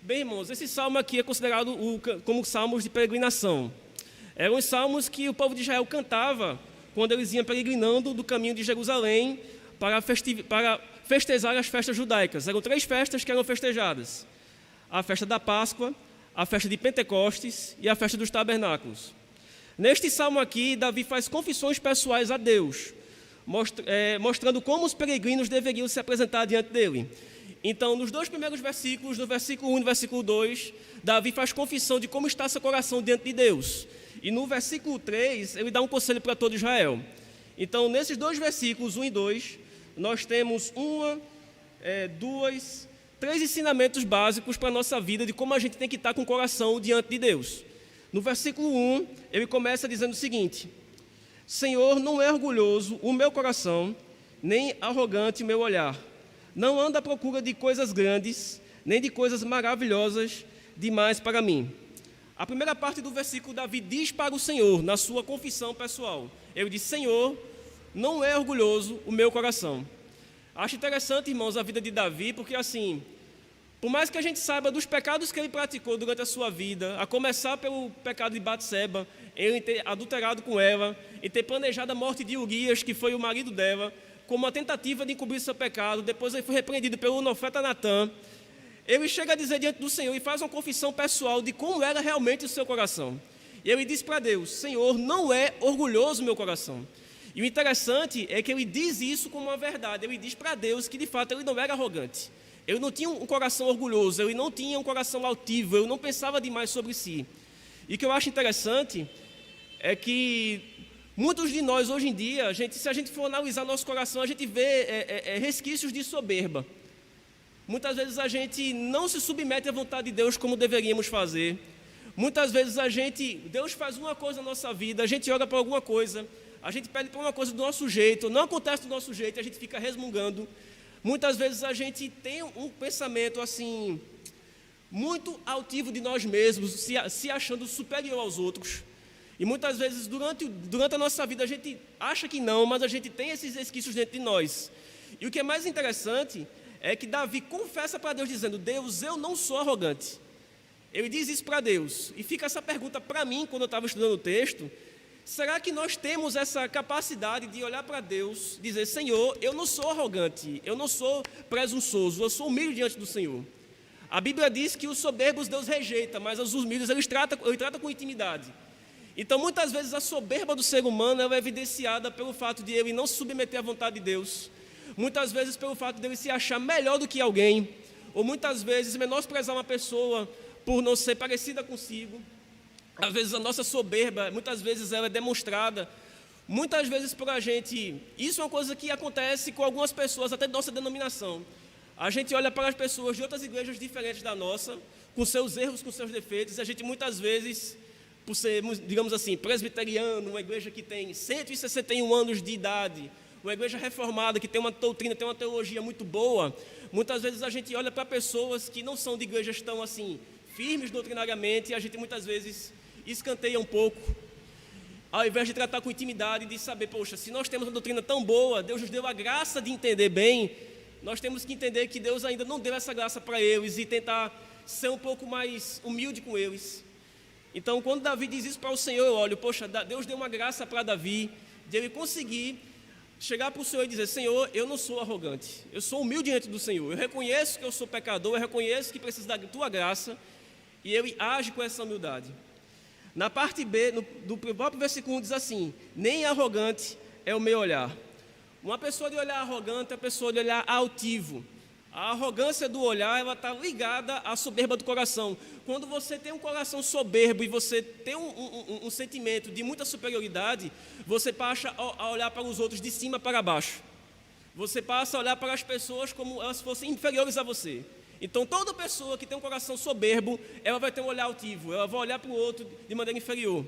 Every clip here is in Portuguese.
Bem, irmãos, esse salmo aqui é considerado como salmos de peregrinação. Eram os salmos que o povo de Israel cantava quando eles iam peregrinando do caminho de Jerusalém para festejar as festas judaicas. Eram 3 festas que eram festejadas: a festa da Páscoa, a festa de Pentecostes e a festa dos tabernáculos. Neste salmo aqui, Davi faz confissões pessoais a Deus, mostrando como os peregrinos deveriam se apresentar diante dele. Então, nos 2 primeiros versículos, no versículo 1 e no versículo 2, Davi faz confissão de como está seu coração diante de Deus. E no versículo 3, ele dá um conselho para todo Israel. Então, nesses 2 versículos, 1 e 2, nós temos 3 ensinamentos básicos para a nossa vida de como a gente tem que estar com o coração diante de Deus. No versículo 1, ele começa dizendo o seguinte: Senhor, não é orgulhoso o meu coração, nem arrogante o meu olhar. Não ando à procura de coisas grandes, nem de coisas maravilhosas demais para mim. A primeira parte do versículo, Davi diz para o Senhor, na sua confissão pessoal. Ele diz: Senhor, não é orgulhoso o meu coração. Acho interessante, irmãos, a vida de Davi, porque assim, por mais que a gente saiba dos pecados que ele praticou durante a sua vida, a começar pelo pecado de Batseba, ele ter adulterado com ela, e ter planejado a morte de Urias, que foi o marido dela, como uma tentativa de encobrir seu pecado. Depois ele foi repreendido pelo profeta Natã. Ele chega a dizer diante do Senhor e faz uma confissão pessoal de como era realmente o seu coração. E ele diz para Deus: Senhor, não é orgulhoso o meu coração. E o interessante é que ele diz isso como uma verdade. Ele diz para Deus que de fato ele não era arrogante. Ele não tinha um coração orgulhoso, ele não tinha um coração altivo, ele não pensava demais sobre si. E o que eu acho interessante é que muitos de nós hoje em dia, se a gente for analisar nosso coração, a gente vê resquícios de soberba. Muitas vezes a gente não se submete à vontade de Deus como deveríamos fazer. Muitas vezes Deus faz uma coisa na nossa vida, a gente ora para alguma coisa, a gente pede para uma coisa do nosso jeito, não acontece do nosso jeito, a gente fica resmungando. Muitas vezes a gente tem um pensamento assim, muito altivo de nós mesmos, se achando superior aos outros. E muitas vezes durante a nossa vida a gente acha que não, mas a gente tem esses resquícios dentro de nós. E o que é mais interessante é que Davi confessa para Deus dizendo: Deus, eu não sou arrogante. Ele diz isso para Deus. E fica essa pergunta para mim quando eu estava estudando o texto: será que nós temos essa capacidade de olhar para Deus e dizer: Senhor, eu não sou arrogante, eu não sou presunçoso, eu sou humilde diante do Senhor? A Bíblia diz que os soberbos Deus rejeita, mas os humildes ele trata com intimidade. Então, muitas vezes, a soberba do ser humano é evidenciada pelo fato de ele não se submeter à vontade de Deus. Muitas vezes, pelo fato de ele se achar melhor do que alguém. Ou muitas vezes, menosprezar uma pessoa por não ser parecida consigo. Às vezes, a nossa soberba, muitas vezes, ela é demonstrada. Muitas vezes, por a gente... Isso é uma coisa que acontece com algumas pessoas, até de nossa denominação. A gente olha para as pessoas de outras igrejas diferentes da nossa, com seus erros, com seus defeitos, e a gente, muitas vezes... por ser, digamos assim, presbiteriano, uma igreja que tem 161 anos de idade, uma igreja reformada que tem uma doutrina, tem uma teologia muito boa, muitas vezes a gente olha para pessoas que não são de igrejas tão assim, firmes doutrinariamente, e a gente muitas vezes escanteia um pouco, ao invés de tratar com intimidade, de saber, poxa, se nós temos uma doutrina tão boa, Deus nos deu a graça de entender bem, nós temos que entender que Deus ainda não deu essa graça para eles e tentar ser um pouco mais humilde com eles. Então, quando Davi diz isso para o Senhor, eu olho, poxa, Deus deu uma graça para Davi, de ele conseguir chegar para o Senhor e dizer: Senhor, eu não sou arrogante, eu sou humilde diante do Senhor, eu reconheço que eu sou pecador, eu reconheço que preciso da tua graça, e ele age com essa humildade. Na parte B, do próprio versículo 1 diz assim: nem arrogante é o meu olhar. Uma pessoa de olhar arrogante é uma pessoa de olhar altivo. A arrogância do olhar, ela está ligada à soberba do coração. Quando você tem um coração soberbo e você tem um sentimento de muita superioridade, você passa a olhar para os outros de cima para baixo. Você passa a olhar para as pessoas como elas fossem inferiores a você. Então, toda pessoa que tem um coração soberbo, ela vai ter um olhar altivo, ela vai olhar para o outro de maneira inferior.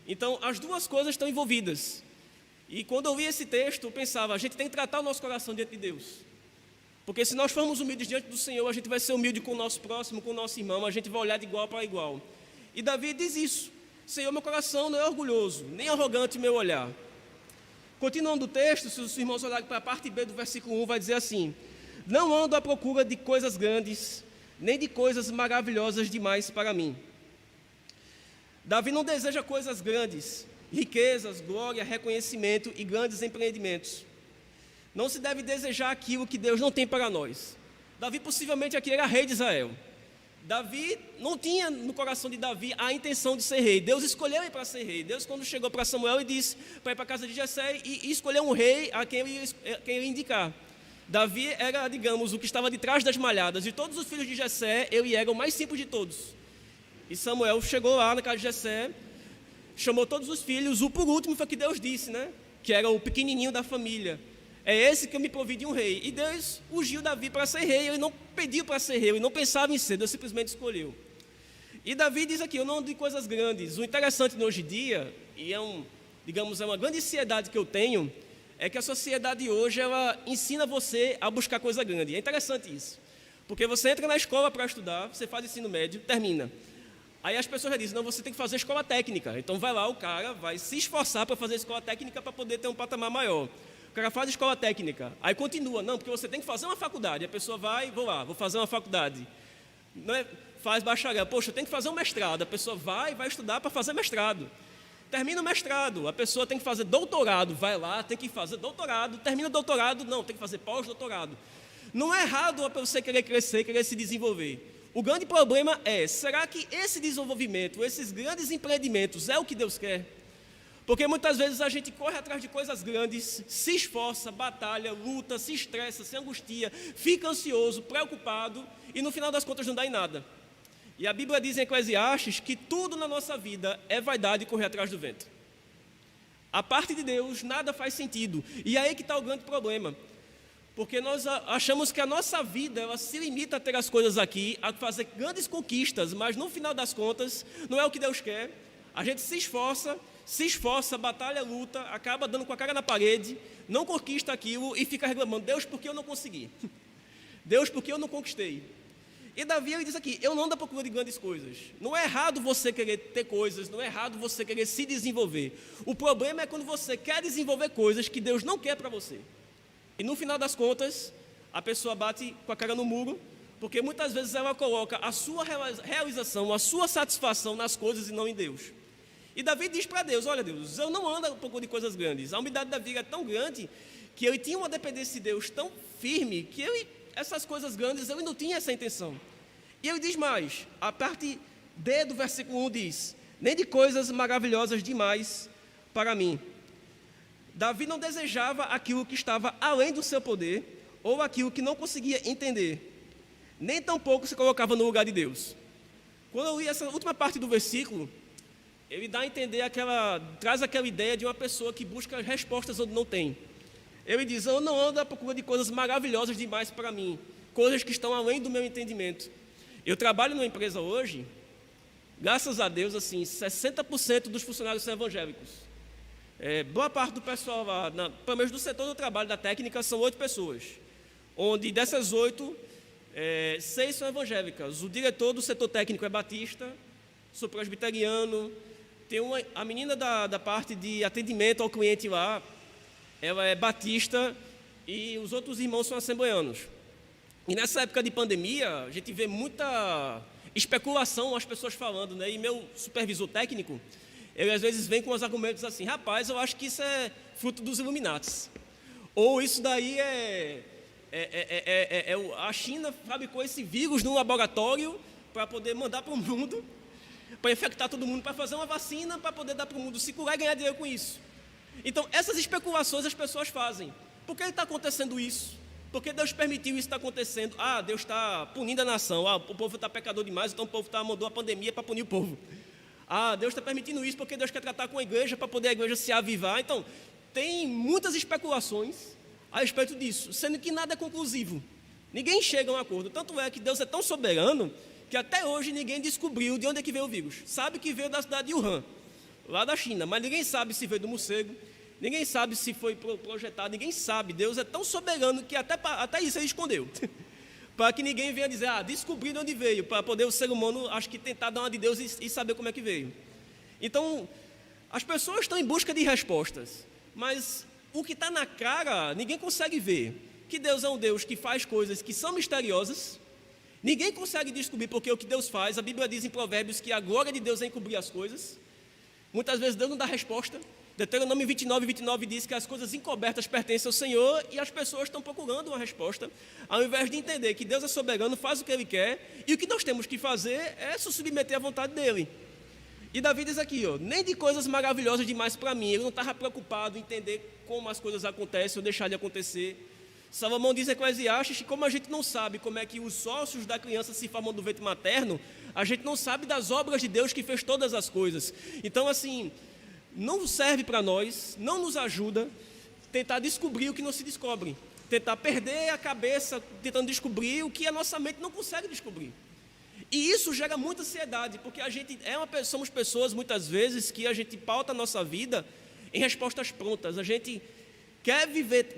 Então, as duas coisas estão envolvidas. E quando eu li esse texto, eu pensava, a gente tem que tratar o nosso coração diante de Deus. Porque se nós formos humildes diante do Senhor, a gente vai ser humilde com o nosso próximo, com o nosso irmão, a gente vai olhar de igual para igual. E Davi diz isso: Senhor, meu coração não é orgulhoso, nem arrogante meu olhar. Continuando o texto, se os irmãos olharem para a parte B do versículo 1, vai dizer assim: não ando à procura de coisas grandes, nem de coisas maravilhosas demais para mim. Davi não deseja coisas grandes, riquezas, glória, reconhecimento e grandes empreendimentos. Não se deve desejar aquilo que Deus não tem para nós. Davi possivelmente aqui era rei de Israel. Davi não tinha no coração de Davi a intenção de ser rei. Deus escolheu ele para ser rei. Deus, quando chegou para Samuel, e disse para ir para a casa de Jessé e escolher um rei a quem ele ia indicar. Davi era, digamos, o que estava de trás das malhadas. De todos os filhos de Jessé, ele era o mais simples de todos. E Samuel chegou lá na casa de Jessé, chamou todos os filhos. O por último foi que Deus disse, né? Que era o pequenininho da família. É esse que eu me provi de um rei. E Deus ungiu Davi para ser rei. Ele não pediu para ser rei, ele não pensava em ser, Deus simplesmente escolheu. E Davi diz aqui, eu não de coisas grandes. O interessante de hoje em dia, e é uma grande ansiedade que eu tenho, é que a sociedade hoje, ela ensina você a buscar coisa grande. É interessante isso. Porque você entra na escola para estudar, você faz ensino médio, termina. Aí as pessoas já dizem, não, você tem que fazer escola técnica. Então vai lá, o cara vai se esforçar para fazer escola técnica para poder ter um patamar maior. O cara faz escola técnica, aí continua, não, porque você tem que fazer uma faculdade. A pessoa vai, vou fazer uma faculdade. Não é, faz bacharel, poxa, eu tenho que fazer um mestrado. A pessoa vai estudar para fazer mestrado. Termina o mestrado, a pessoa tem que fazer doutorado, vai lá, tem que fazer doutorado. Termina o doutorado, não, tem que fazer pós-doutorado. Não é errado para você querer crescer, querer se desenvolver. O grande problema é, será que esse desenvolvimento, esses grandes empreendimentos é o que Deus quer? Porque muitas vezes a gente corre atrás de coisas grandes, se esforça, batalha, luta, se estressa, se angustia, fica ansioso, preocupado e no final das contas não dá em nada. E a Bíblia diz em Eclesiastes que tudo na nossa vida é vaidade e correr atrás do vento. A parte de Deus nada faz sentido. E aí que está o grande problema. Porque nós achamos que a nossa vida ela se limita a ter as coisas aqui, a fazer grandes conquistas, mas no final das contas não é o que Deus quer. A gente se esforça, batalha, luta, acaba dando com a cara na parede, não conquista aquilo e fica reclamando, Deus, por que eu não consegui? Deus, por que eu não conquistei? E Davi, ele diz aqui, eu não ando à procura de grandes coisas. Não é errado você querer ter coisas, não é errado você querer se desenvolver. O problema é quando você quer desenvolver coisas que Deus não quer para você. E no final das contas, a pessoa bate com a cara no muro, porque muitas vezes ela coloca a sua realização, a sua satisfação nas coisas e não em Deus. E Davi diz para Deus, olha Deus, eu não ando à procura de coisas grandes. A umidade da vida é tão grande que ele tinha uma dependência de Deus tão firme que essas coisas grandes ele não tinha essa intenção. E ele diz mais, a parte D do versículo 1 diz, nem de coisas maravilhosas demais para mim. Davi não desejava aquilo que estava além do seu poder ou aquilo que não conseguia entender. Nem tampouco se colocava no lugar de Deus. Quando eu li essa última parte do versículo, ele dá a entender traz aquela ideia de uma pessoa que busca respostas onde não tem. Ele diz, eu não ando à procura de coisas maravilhosas demais para mim, coisas que estão além do meu entendimento. Eu trabalho numa empresa hoje, graças a Deus, assim, 60% dos funcionários são evangélicos. Boa parte do pessoal lá, pelo menos do setor do trabalho, da técnica, são 8 pessoas, onde dessas 8, 6 são evangélicas. O diretor do setor técnico é batista, sou presbiteriano. Tem a menina da parte de atendimento ao cliente lá, ela é batista e os outros irmãos são assembleanos. E nessa época de pandemia, a gente vê muita especulação, as pessoas falando, né? E meu supervisor técnico, ele às vezes vem com os argumentos assim, rapaz, eu acho que isso é fruto dos Illuminatis. Ou isso daí a China fabricou esse vírus no laboratório para poder mandar para o mundo, para infectar todo mundo, para fazer uma vacina, para poder dar para o mundo se curar e ganhar dinheiro com isso. Então, essas especulações as pessoas fazem. Por que está acontecendo isso? Por que Deus permitiu isso estar acontecendo? Deus está punindo a nação. O povo está pecador demais, então o povo mandou a pandemia para punir o povo. Deus está permitindo isso porque Deus quer tratar com a igreja, para poder a igreja se avivar. Então, tem muitas especulações a respeito disso, sendo que nada é conclusivo. Ninguém chega a um acordo. Tanto é que Deus é tão soberano que até hoje ninguém descobriu de onde é que veio o vírus. Sabe que veio da cidade de Wuhan, lá da China, mas ninguém sabe se veio do morcego, ninguém sabe se foi projetado, ninguém sabe. Deus é tão soberano que até isso ele escondeu, para que ninguém venha dizer, descobri de onde veio, para poder o ser humano, acho que tentar dar uma de Deus e saber como é que veio. Então, as pessoas estão em busca de respostas, mas o que está na cara, ninguém consegue ver, que Deus é um Deus que faz coisas que são misteriosas, Ninguém consegue descobrir porque o que Deus faz. A Bíblia diz em Provérbios que a glória de Deus é encobrir as coisas. Muitas vezes Deus não dá resposta. Deuteronômio 29 diz que as coisas encobertas pertencem ao Senhor e as pessoas estão procurando uma resposta, ao invés de entender que Deus é soberano, faz o que Ele quer, e o que nós temos que fazer é se submeter à vontade dEle. E Davi diz aqui, nem de coisas maravilhosas demais para mim. Ele não estava preocupado em entender como as coisas acontecem ou deixar de acontecer. Salomão diz em Eclesiastes que como a gente não sabe como é que os ossos da criança se formam do ventre materno, a gente não sabe das obras de Deus que fez todas as coisas. Então, assim, não serve para nós, não nos ajuda tentar descobrir o que não se descobre. Tentar perder a cabeça tentando descobrir o que a nossa mente não consegue descobrir. E isso gera muita ansiedade, porque a gente somos pessoas, muitas vezes, que a gente pauta a nossa vida em respostas prontas. A gente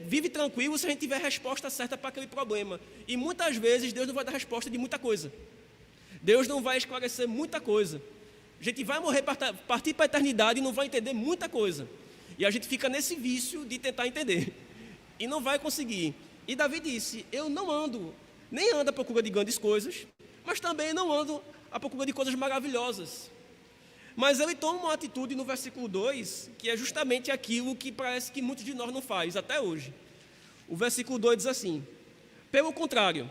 vive tranquilo se a gente tiver a resposta certa para aquele problema. E muitas vezes Deus não vai dar resposta de muita coisa. Deus não vai esclarecer muita coisa. A gente vai morrer, partir para a eternidade e não vai entender muita coisa. E a gente fica nesse vício de tentar entender. E não vai conseguir. E Davi disse, eu não nem ando à procura de grandes coisas, mas também não ando à procura de coisas maravilhosas. Mas ele toma uma atitude no versículo 2, que é justamente aquilo que parece que muitos de nós não faz até hoje. O versículo 2 diz assim, pelo contrário,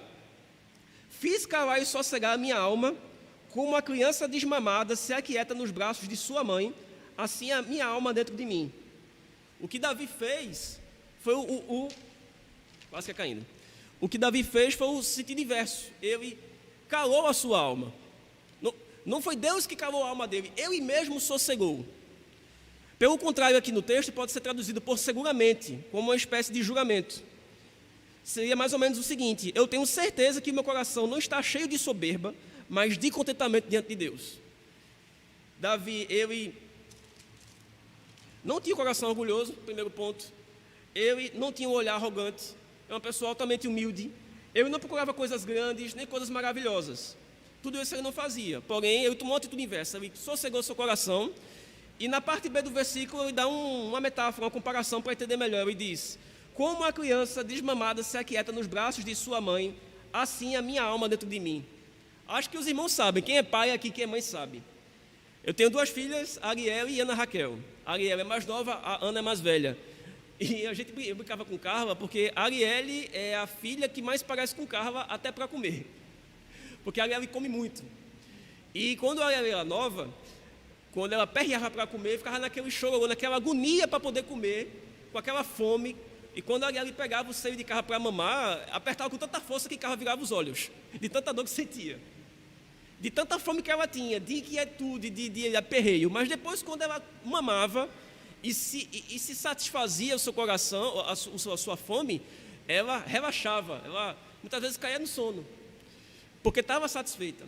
fiz calar e sossegar a minha alma, como a criança desmamada se aquieta nos braços de sua mãe, assim a minha alma dentro de mim. O que Davi fez foi quase que caindo. O que Davi fez foi o sentido inverso. Ele calou a sua alma. Não foi Deus que calou a alma dele, ele mesmo sossegou. Pelo contrário, aqui no texto pode ser traduzido por seguramente, como uma espécie de juramento. Seria mais ou menos o seguinte: eu tenho certeza que meu coração não está cheio de soberba, mas de contentamento diante de Deus. Davi, ele não tinha o coração orgulhoso, primeiro ponto. Ele não tinha um olhar arrogante, é uma pessoa altamente humilde. Ele não procurava coisas grandes, nem coisas maravilhosas. Tudo isso ele não fazia, porém ele tomou uma atitude inversa, ele sossegou seu coração, e na parte B do versículo ele dá uma metáfora, uma comparação para entender melhor. Ele diz, como a criança desmamada se aquieta nos braços de sua mãe, assim a minha alma dentro de mim. Acho que os irmãos sabem, quem é pai aqui, quem é mãe sabe. Eu tenho duas filhas, Arielle e Ana Raquel. A Arielle é mais nova, a Ana é mais velha. E eu brincava com Carla, porque a Arielle é a filha que mais parece com Carla até para comer. Porque a Arielle come muito. E quando a Arielle era nova, quando ela perreava para comer, ficava naquele choro, naquela agonia para poder comer, com aquela fome. E quando a Arielle pegava o seio de Carla para mamar, apertava com tanta força que Carla virava os olhos, de tanta dor que sentia. De tanta fome que ela tinha, de inquietude, de aperreio. Mas depois, quando ela mamava e se satisfazia o seu coração, a sua fome, ela relaxava, ela muitas vezes caía no sono, porque estava satisfeita.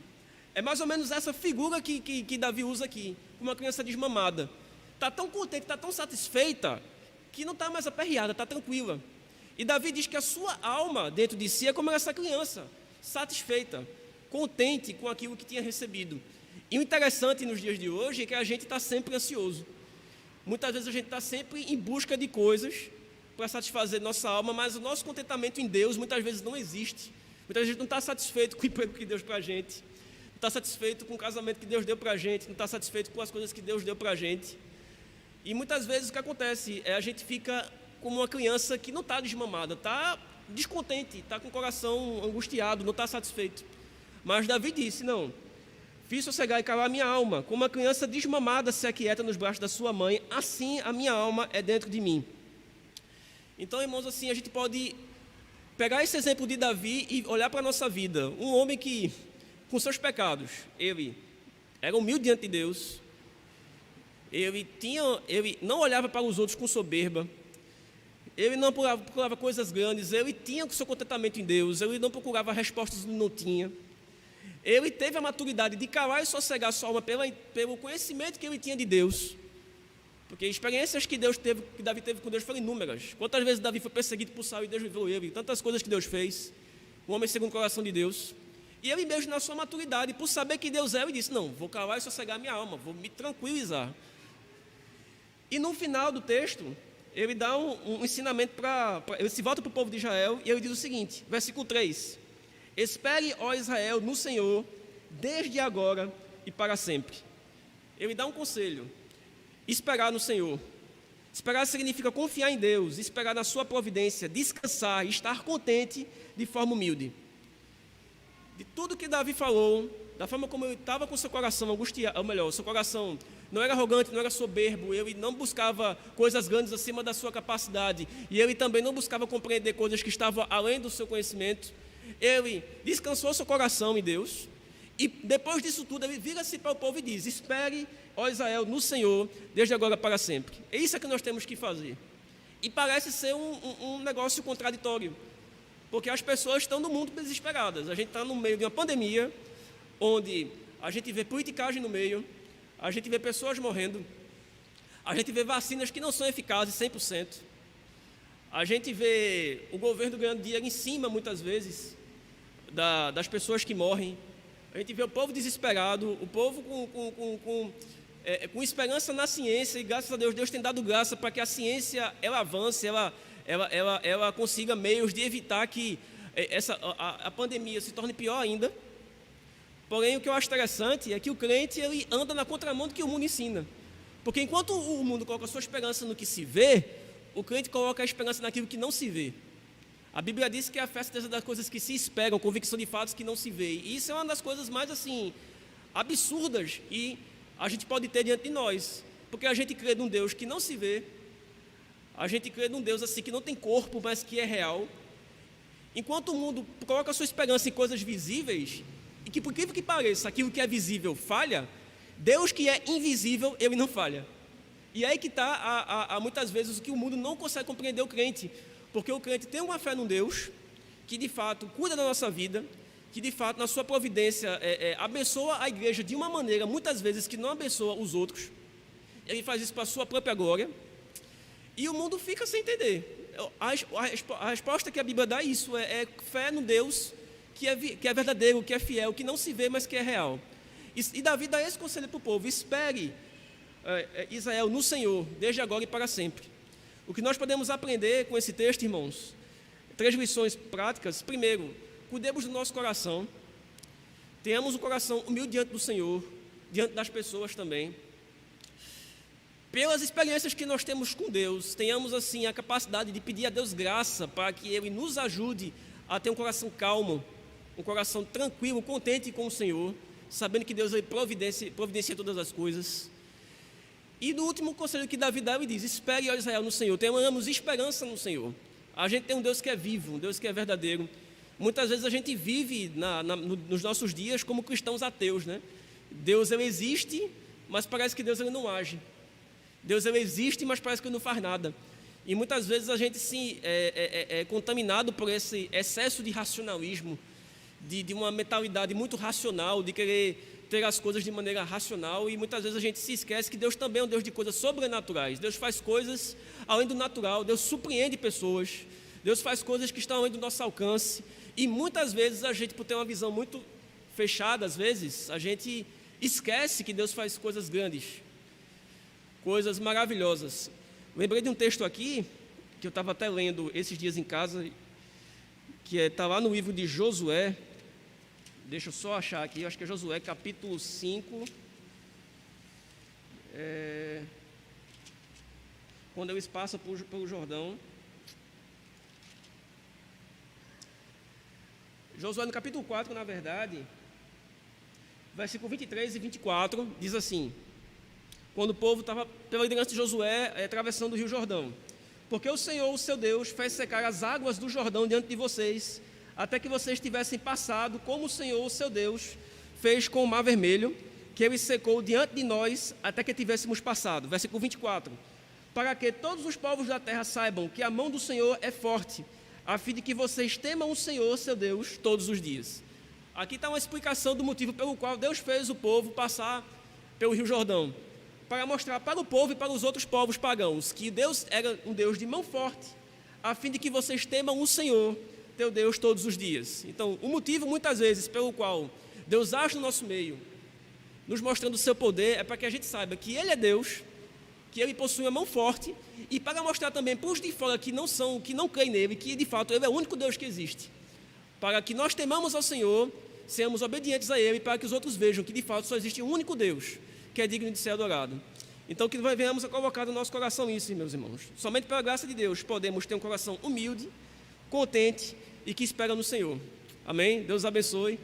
É mais ou menos essa figura que Davi usa aqui, uma criança desmamada. Está tão contente, está tão satisfeita, que não está mais aperreada, está tranquila. E Davi diz que a sua alma dentro de si é como essa criança, satisfeita, contente com aquilo que tinha recebido. E o interessante nos dias de hoje é que a gente está sempre ansioso. Muitas vezes a gente está sempre em busca de coisas para satisfazer nossa alma, mas o nosso contentamento em Deus muitas vezes não existe. Muitas vezes a gente não está satisfeito com o emprego que Deus deu para a gente, não está satisfeito com o casamento que Deus deu para a gente, não está satisfeito com as coisas que Deus deu para a gente. E muitas vezes o que acontece é a gente fica como uma criança que não está desmamada, está descontente, está com o coração angustiado, não está satisfeito. Mas Davi disse, não, fiz sossegar e calar a minha alma, como uma criança desmamada se aquieta nos braços da sua mãe, assim a minha alma é dentro de mim. Então, irmãos, assim, a gente pode pegar esse exemplo de Davi e olhar para a nossa vida. Um homem que, com seus pecados, ele era humilde diante de Deus, ele não olhava para os outros com soberba, ele não procurava coisas grandes, ele tinha o seu contentamento em Deus, ele não procurava respostas que não tinha. Ele teve a maturidade de calar e sossegar sua alma pelo conhecimento que ele tinha de Deus. Porque experiências que Davi teve com Deus foram inúmeras. Quantas vezes Davi foi perseguido por Saul e Deus livrou ele? Tantas coisas que Deus fez. Um homem segundo o coração de Deus. E ele mesmo, na sua maturidade, por saber que Deus é, ele disse, não, vou calar e sossegar minha alma, vou me tranquilizar. E no final do texto, ele dá um ensinamento ele se volta para o povo de Israel e ele diz o seguinte, versículo 3. Espere, ó Israel, no Senhor, desde agora e para sempre. Ele dá um conselho: esperar no Senhor. Esperar significa confiar em Deus, esperar na sua providência, descansar, estar contente de forma humilde. De tudo que Davi falou, da forma como ele estava com seu coração angustiado, ou melhor, seu coração não era arrogante, não era soberbo, ele não buscava coisas grandes acima da sua capacidade, e ele também não buscava compreender coisas que estavam além do seu conhecimento. Ele descansou seu coração em Deus, e depois disso tudo, ele vira-se para o povo e diz: espere, ó Israel, no Senhor, desde agora para sempre. É isso que nós temos que fazer. E parece ser um negócio contraditório, porque as pessoas estão no mundo desesperadas. A gente está no meio de uma pandemia, onde a gente vê politicagem no meio, a gente vê pessoas morrendo, a gente vê vacinas que não são eficazes 100%, a gente vê o governo ganhando dinheiro em cima, muitas vezes, das pessoas que morrem. A gente vê o povo desesperado, o povo com esperança na ciência, e graças a Deus, Deus tem dado graça para que a ciência ela avance, ela consiga meios de evitar que a pandemia se torne pior ainda. Porém, o que eu acho interessante é que o crente ele anda na contramão do que o mundo ensina. Porque enquanto o mundo coloca a sua esperança no que se vê, o crente coloca a esperança naquilo que não se vê. A Bíblia diz que a fé é a certeza das coisas que se esperam, convicção de fatos que não se vê. E isso é uma das coisas mais assim absurdas e a gente pode ter diante de nós, porque a gente crê num Deus que não se vê, a gente crê num Deus assim que não tem corpo, mas que é real. Enquanto o mundo coloca a sua esperança em coisas visíveis, e que por incrível que pareça, aquilo que é visível falha, Deus que é invisível, ele não falha. E aí que está muitas vezes o que o mundo não consegue compreender o crente, porque o crente tem uma fé num Deus que de fato cuida da nossa vida, que de fato na sua providência abençoa a igreja de uma maneira muitas vezes que não abençoa os outros. Ele faz isso para a sua própria glória, e o mundo fica sem entender. A resposta que a Bíblia dá é isso, é fé no Deus que é verdadeiro, que é fiel, que não se vê, mas que é real. E Davi dá esse conselho para o povo: espere, Israel, no Senhor, desde agora e para sempre. O que nós podemos aprender com esse texto, irmãos? 3 lições práticas. Primeiro, cuidemos do nosso coração. Tenhamos um coração humilde diante do Senhor, diante das pessoas também. Pelas experiências que nós temos com Deus, tenhamos assim a capacidade de pedir a Deus graça para que Ele nos ajude a ter um coração calmo, um coração tranquilo, contente com o Senhor, sabendo que Deus providencia todas as coisas. E no último conselho que Davi dá, ele diz: espere, ó Israel, no Senhor. Tenhamos esperança no Senhor. A gente tem um Deus que é vivo, um Deus que é verdadeiro. Muitas vezes a gente vive nos nossos dias como cristãos ateus, né? Deus ele existe, mas parece que Deus ele não age. Deus ele existe, mas parece que ele não faz nada. E muitas vezes a gente é contaminado por esse excesso de racionalismo, de uma mentalidade muito racional, de querer ter as coisas de maneira racional, e muitas vezes a gente se esquece que Deus também é um Deus de coisas sobrenaturais. Deus faz coisas além do natural, Deus surpreende pessoas, Deus faz coisas que estão além do nosso alcance, e muitas vezes a gente, por ter uma visão muito fechada, às vezes, a gente esquece que Deus faz coisas grandes, coisas maravilhosas. Lembrei de um texto aqui, que eu estava até lendo esses dias em casa, que está lá no livro de Josué. Deixa eu só achar aqui, acho que é Josué, capítulo 5. Quando eles passam pelo Jordão. Josué, no capítulo 4, na verdade, versículo 23 e 24, diz assim: quando o povo estava pela liderança de Josué, atravessando o rio Jordão: porque o Senhor, o seu Deus, fez secar as águas do Jordão diante de vocês, até que vocês tivessem passado, como o Senhor, o seu Deus, fez com o mar vermelho, que ele secou diante de nós, até que tivéssemos passado. Versículo 24: para que todos os povos da terra saibam que a mão do Senhor é forte, a fim de que vocês temam o Senhor, seu Deus, todos os dias. Aqui está uma explicação do motivo pelo qual Deus fez o povo passar pelo rio Jordão, para mostrar para o povo e para os outros povos pagãos que Deus era um Deus de mão forte, a fim de que vocês temam o Senhor, teu Deus, todos os dias. Então, o motivo, muitas vezes, pelo qual Deus age no nosso meio, nos mostrando o seu poder, é para que a gente saiba que Ele é Deus, que Ele possui uma mão forte, e para mostrar também para os de fora que não creem nele, que de fato Ele é o único Deus que existe. para que nós temamos ao Senhor, sejamos obedientes a Ele, para que os outros vejam que de fato só existe um único Deus, que é digno de ser adorado. Então que venhamos a colocar no nosso coração isso, meus irmãos. Somente pela graça de Deus podemos ter um coração humilde, contente e que espera no Senhor. Amém? Deus abençoe.